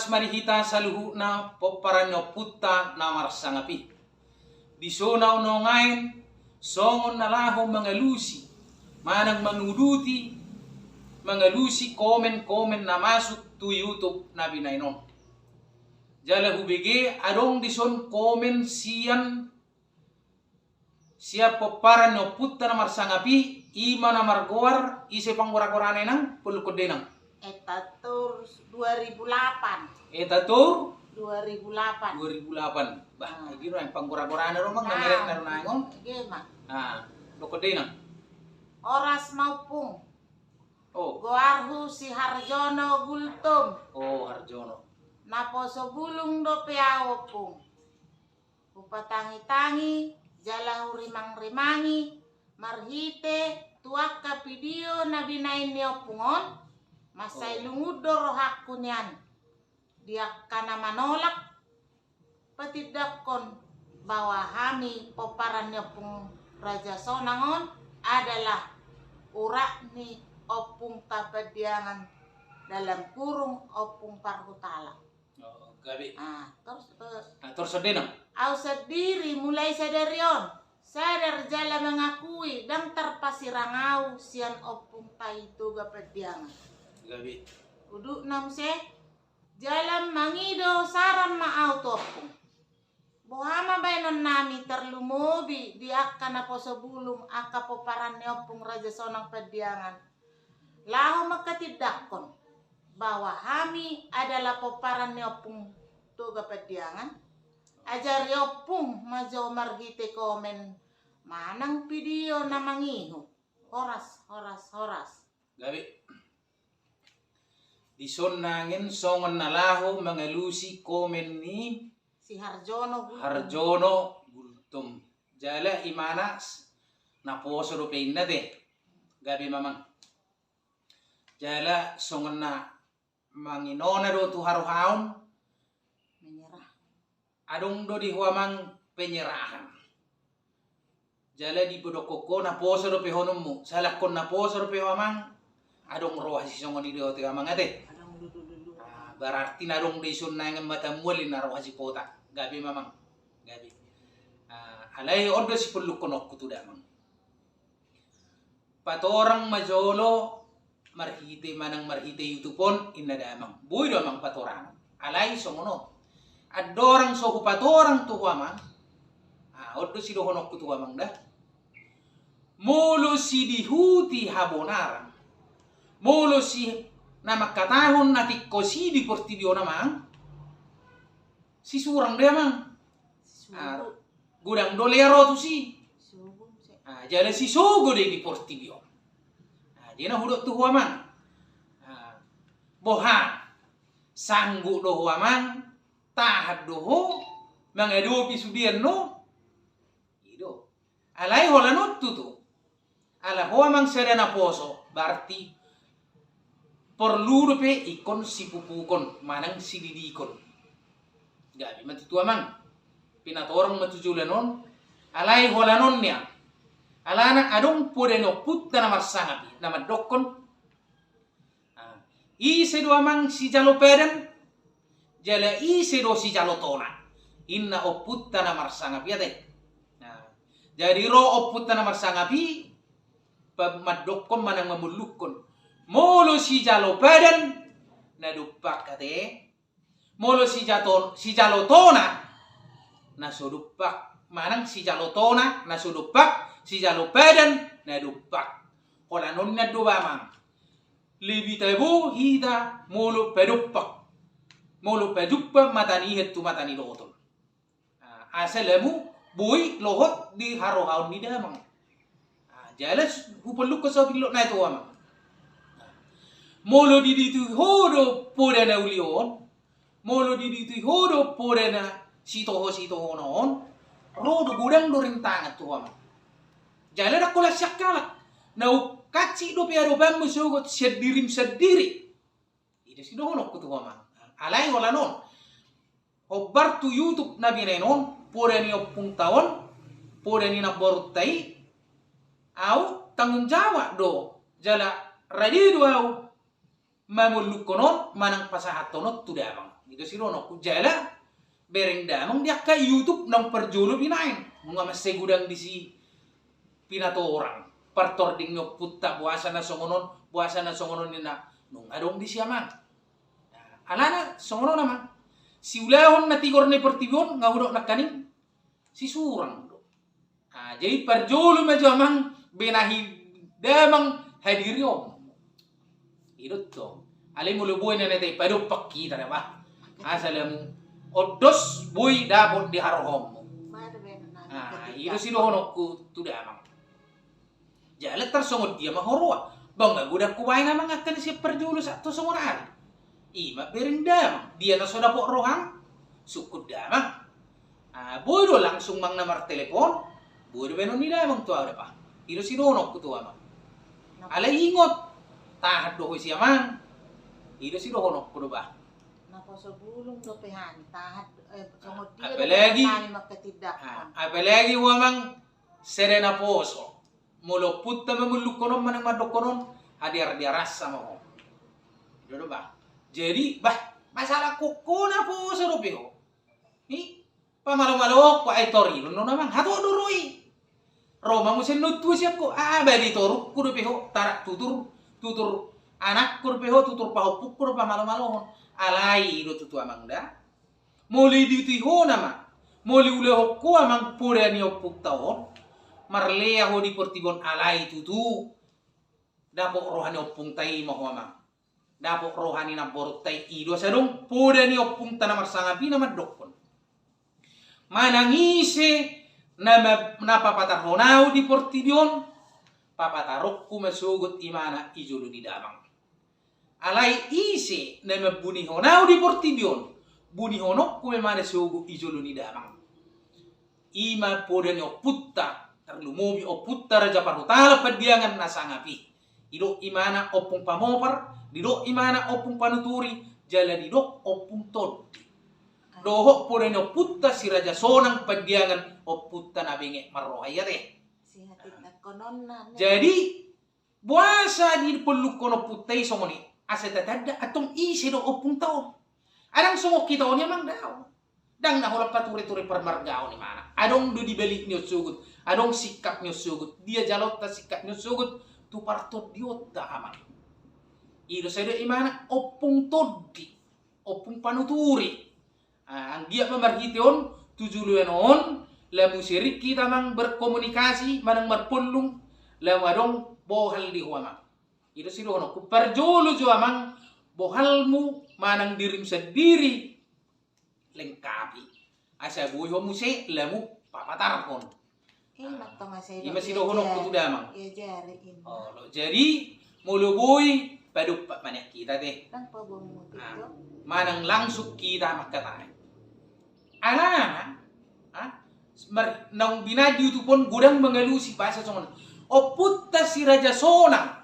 Oras marihita saluhu na poparanyo putta na marsangapi. Di sonaw no ngayon, songon na laho mga lusi, manang manuduti, mga lusi komen na masuk to YouTube na binainon. Jala hubige, adong dison komen siyan, siya poparanyo putta na marsangapi, ima na margoar, isi panggura-gurane nang pulukodde nang. Etatur 2008. Etatur 2008. 2008. Bah, gino ang panggura-gurane ro mang namiret na ron nangon. Gema. Lukodde nang. Oras maupung. Oh. Goarhu si Harjono Gultom. Oh, Harjono. Naposo bulung do peawo pung. Upatangi-tangi, jalang rimang-rimangi, marhite, tuak ka video na binain niyo pungon. Masay lungudor hakku niyan. Dia kana manolak patidakon bahwa kami poparannya pung Raja Sonangon adalah urak ni opung kapadiangan dalam kurung opung parhutala. Oh, gabi. Terus sedih nang. au sendiri mulai sadarion. Sadar jala mengakui dan terpasirangau sian opung itu kapadiangan. Gabi. Uduk nam se jalan mangido saran maau topung. Bohama bainon nami terlumobi di akan apa sebulum aka poparan opung Raja Sonang Pediangan. Lahu makatidakon bahwa kami adalah poparan opung toga Pediangan. Ajar opung majo margite komen manang video na mangihu. Horas. Gabi. Di nangin songon nalaho mga lusi komen ni si Harjono Gultom. Jala imana na poso do na de. Gabi mamang. Jala songon na manginona do tu haruhaon menyerah. Adong do di huamang penyerahan. Jala di podokoko na poso do pehonom mo. Salakon na poso do pehomang. Adong roh si songon di do tiga mangate. Berarti narong desun nang mata mulin naro haji pota. Gabi mamang. Gabi. Alay odo si pulukonok kutu damang. Patorang majolo marhite manang marhite yutupon inna damang. Buy damang patorang. Alay somono. Adorang sohu patorang tu mamang. Odo si dohonok kutu mamang dah. Molo si dihuti habonarang. Molo si na makatahon na tikkosi di portibio namang si surang dia mang gudang dolero tu si jala si sugo di portibio dia na hudok tu huamang boha sanggu do huamang tahad doho mangedo pisudian no ido alai holanut tu ala huamang sedana poso berarti perlu dope ikon si pupukon manang si didikon. Gabi matitua mang pinatorang matujulanon alai holanon niya. Alana adong podeno putta na marsangapi na madokon. Ise do amang si jalopedan jala ise do si jalotona. Inna oputta na marsangapi ate. Jadi ro oputta na marsangapi madokon manang mamulukon. Molo si jalo badan na dupak kate. Molo si jalotona na sudupak. Manang si jalotona na sudupak. Si jalo badan na dupak. Kolanon na duwamang. Lebih tabu hita molo pedupak. Molo pedupak matani hetu matani lotol. Asalemu buy lohot di harohaun ni damang. Jelas hupeluk ko sa bilok na ito amang. Molo di ditu hodo pore na ulion, molo di ditu hodo pore na sitoho noon, rodo gudang do rintangat tuama. Jala na kula syakala, na kaci do piaro bambu sugot sendiri. Ida si dohonok ko tuama. Alay wala non. Obar tu YouTube na binenon, pore ni opung tawon, pore ni naborut tai, au tanggung jawab do. Jala ready do au mamuluk konon manang pasahat tonot tu damang Ito si Rono ku jala bereng damang dia ka YouTube nang perjolo binain. Mga masay gudang di si pinato orang. Partor ding nyo puta buasa na songonon ni na nung adong di siya man. Alana songonon naman. Si ulahon na tigor ni Pertibon nga hudok na kaning si surang do. Jadi perjolo majamang benahi damang hadiri om. Idot to. Alay mo lubuin na natin padupak kita na ba? Asalam odos boy dapot di harohom mo. Ito sinuhonok ko to damang. Jalat tersongod dia mahorwa. Bang nagudak kuwain na mga kan siya perjolo sa to songoran. Ima bering damang. Dia na soda po rohang. Sukod damang. Boy do langsung mang namar telepon. Boy do benon ni damang to ada pa. Ito sinuhonok ko to amang. Alay ingot. Tahat do ko siya mang. Ito sinuhonok ko do ba? Sa bulong do pehan tahat sungod dia apalagi magkatidak. Apalagi wamang serena poso. Mulo putta mamuluk konon manang madok konon hadir dia rasa mo. Ito ba? Jadi bah masalah kuko na poso do piho. Ni pamalo-malo ko ay torino no namang hato duroi. Roma mo sinutu siya ko bali toruk ko do piho tarak tutur anak ko do piho tutur pahupuk ko pamalo-malo. Alai do tutu amang da. Moli ditiho nama. Moli uleho ko amang pura ni opuk taon. Marlea ho di Pertibon alai tutu. Dapok rohani opung tai mo amang. Dapok rohani na borot tai ido sadong pura ni opung tanamar sangabi na madokon. Manangise na napapatarhonaw di Pertibon. Papatarok ko masugot imana ijolo di damang. Alay isi na mabunihonaw di Pertibon. Bunihonok ko memana sugo ijolo ni damang. Ima poda ni oputta. Terlumobi oputta raja parutala padiangan nasangapi. Ido imana opung pamopar. Dido imana opung panuturi. Jala didok opung todi. Dohok poda ni oputta si raja sonang padiangan oputta na benge marohayate. Si hatit na konon na. Jadi buasa di peluk kono putay somoni. Asa tatada atong isi do opung taon. Adang sungok kita oni mang daw. Dang nahulap paturi-turi permargao ni mana. Adong do dibalik nyo sugut. Adong sikap nyo sugut. Dia jalot ta sikap nyo sugut. Tu partot diot ta aman. Ido sa imana opung todi. Opung panuturi. Ang dia pemarhition tujuluan on. Lamu sirik kita mang berkomunikasi. Manang marpulung. Lamu adong bohal di huamang. Ito si Rono, kuparjolo jo amang bohalmu manang dirim sendiri lengkapi. Asa buhay mo si lamu papatarkon. Ima si Rono kutu damang. Jadi muluboy padupat manek kita deh. Manang langsung kita makatay. Alana, nang binadi itu pun gudang mengelusi bahasa songon. Oputta si Raja Sonang.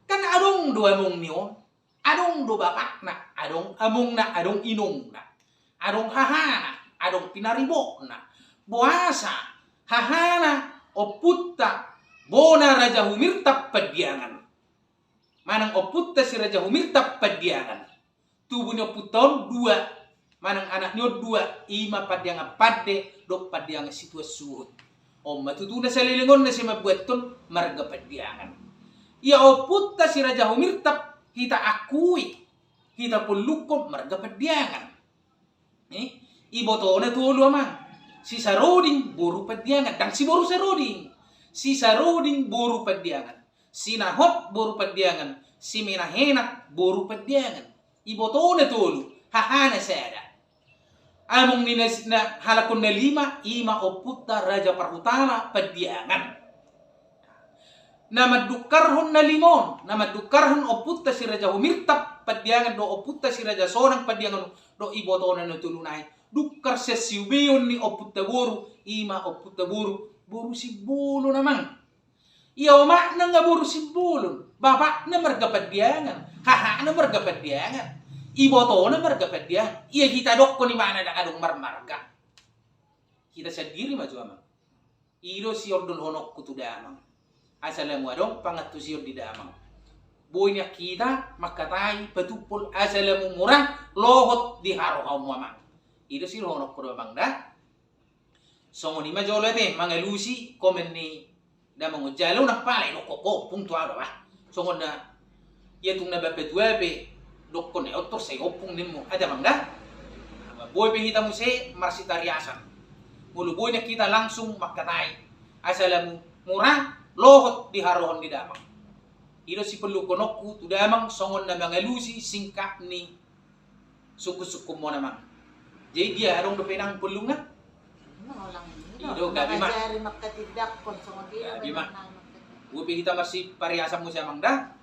Kan adong dua among niyo, adong do bapak na, adong among na, adong inong na, adong hahana, adong pinaribo na, buasa, hahana, oputta, bona Raja Humirtap padiangan. Manang oputta si Raja Humirtap padiangan. Tubuh niyo puton dua, manang anak niyo dua, ima padiangan pade, do padiangan situasuhut. O matutuna sa lilingon na si mabueton, marga padiangan. Ya oputta si Raja Humirtap kita akui, kita pelukom marga padiangan. Iboto na tulo amang. Si Saroding buru padiangan, dang si boru Saroding. Si Saroding buru padiangan. Si Nahot buru padiangan, si Menahenak buru padiangan. Iboto na tulo, hahana sada. Among ninas na halakon na lima, ima oputta Raja Parutana padiangan. Nama dukarhon na limon, nama dukarhon oputta si Raja Humirtap padiangan do oputta si Raja Sonang padiangan do iboto na natulunay. Dukar sa siubiyon ni oputta buru, ima oputta buru si bulo namang. Iya umak na nga buru si bulo, bapak na marga padiangan, haha na marga padiangan, iboto na marga padiangan. Iya kita dok ko ni mana na kadong marmarga. Kita sa diri maju amang. Iro si ordon honok kutudamang. Asalamu adong pangatusir di damang. boynya kita makatai patupul asalamu murah lohot di haro kaum mamang. Itu sih lohonok kudo mamang dah. Songo ni majolo te mangalusi komen ni da mangujalo na pala no koko puntuado ba. Songo na yatung na bapetwebe dokon e otor se opung nimo ada mangda. Boy pe hita mo se marsitariasan. Mulu boy na kita langsung makatai asalamu murah lohot di harohon di damang. Ito si pelukonokku tu damang songon na mangalusi singkap ni suku-suku mo namang. Jadi dia harong do penang pelungan. Ido gabi mak. Ngajari makatidak kon songon dia. Gabi mak. Upi kita masih pariasa mo siya mangda.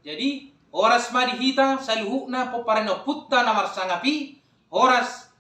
Jadi oras madihita sa luhuk na po parano putta na marsangapi. Oras.